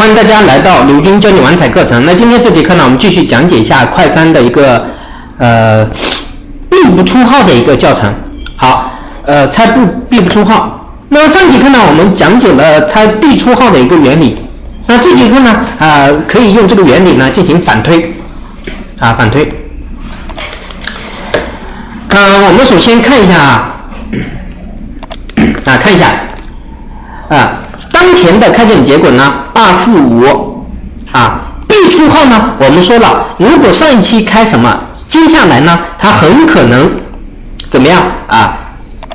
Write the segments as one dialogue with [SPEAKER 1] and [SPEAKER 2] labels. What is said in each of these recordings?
[SPEAKER 1] 欢迎大家来到刘军教你玩彩课程。那今天这节课呢，我们继续讲解一下快翻的一个并不出号的一个教程。好，猜并不出号。那上节课呢，我们讲解了猜必出号的一个原理。那这节课呢，可以用这个原理呢进行反推，反推。我们首先看一下看一下当前的开奖结果呢245必出号呢，我们说了，如果上一期开什么，接下来呢它很可能怎么样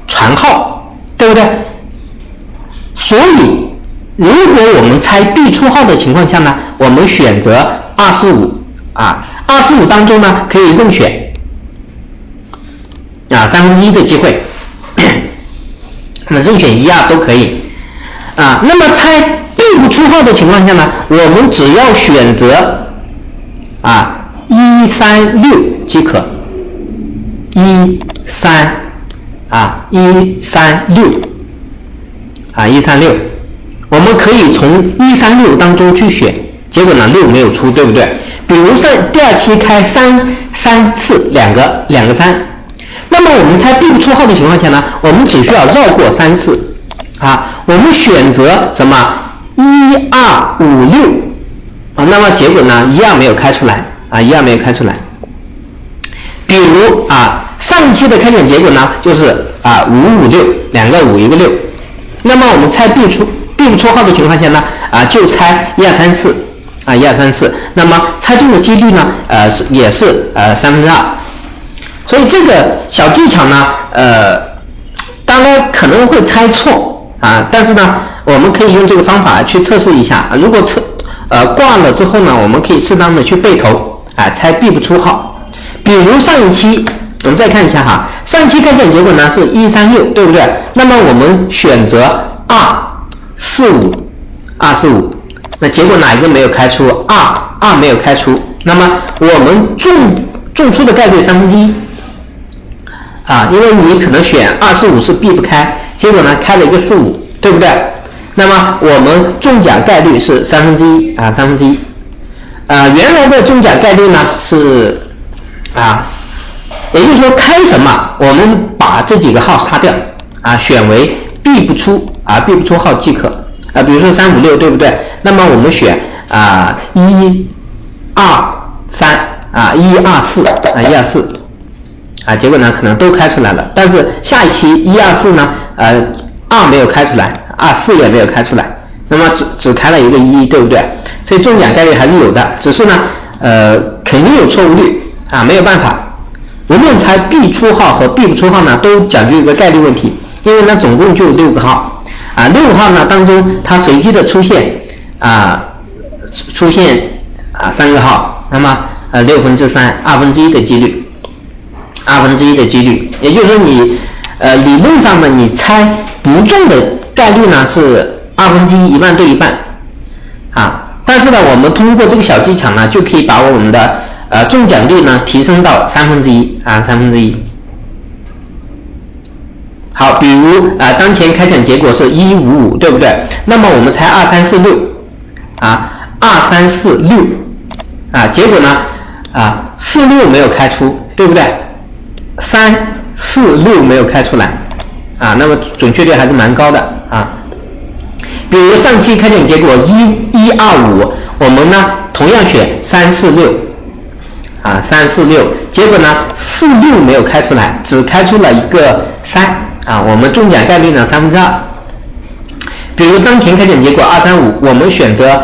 [SPEAKER 1] 传号，对不对？所以如果我们猜必出号的情况下呢，我们选择245当中呢可以任选1/3的机会，那么任选1、2都可以那么猜并不出号的情况下呢，我们只要选择136即可136我们可以从136当中去选，结果呢6没有出，对不对？比如第二期开334两个3，那么我们猜并不出号的情况下呢，我们只需要绕过3次我们选择什么1256那么结果呢12没有开出来12没有开出来。比如上期的开奖结果呢就是556两个5一个6，那么我们猜并不出号的情况下呢就猜1234那么猜中的几率呢也是2/3。所以这个小技巧呢当然可能会猜错但是呢我们可以用这个方法去测试一下，如果挂了之后呢，我们可以适当的去背头猜并不出号。比如上一期我们再看一下上一期开奖结果呢是136，对不对？那么我们选择245，那结果哪一个没有开出？2没有开出，那么我们中出的概率1/3因为你可能选245是避不开，结果呢开了一个45，对不对？那么我们中奖概率是1/3，1/3。原来的中奖概率呢是也就是说开什么我们把这几个号杀掉选为必不出号即可比如说356，对不对？那么我们选123124结果呢可能都开出来了，但是下一期124呢2没有开出来4也没有开出来，那么只开了一个1，对不对？所以中奖概率还是有的，只是呢肯定有错误率没有办法。无论猜必出号和必不出号呢都讲究一个概率问题，因为呢总共就6个号6个号呢当中它随机的出现3个号，那么3/6 1/2的几率，2/1的几率，也就是说你理论上呢你猜不中的概率呢是1/2，一半对一半但是呢我们通过这个小技巧呢就可以把我们的中奖率呢提升到1/3好，比如当前开奖结果是155，对不对？那么我们猜2346结果呢46没有开出，对不对？346没有开出来那么准确率还是蛮高的比如上期开奖结果1125，我们呢同样选346结果呢46没有开出来，只开出了一个3我们中奖概率呢2/3。比如当前开奖结果235，我们选择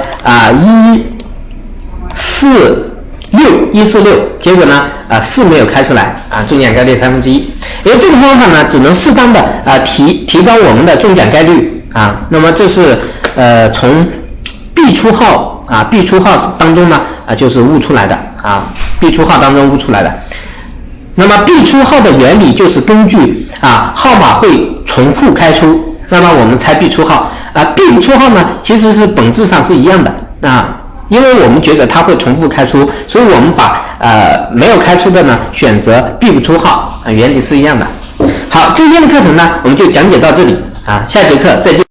[SPEAKER 1] 146，结果呢4没有开出来中奖概率1/3。因为这个方法呢只能适当的提高我们的中奖概率那么这是从必出号当中呢就是悟出来的必出号当中悟出来的。那么必出号的原理就是根据号码会重复开出，那么我们猜必出号必不出号呢其实是本质上是一样的因为我们觉得它会重复开出，所以我们把没有开出的呢选择必不出号原理是一样的。好，今天的课程呢我们就讲解到这里下节课再见。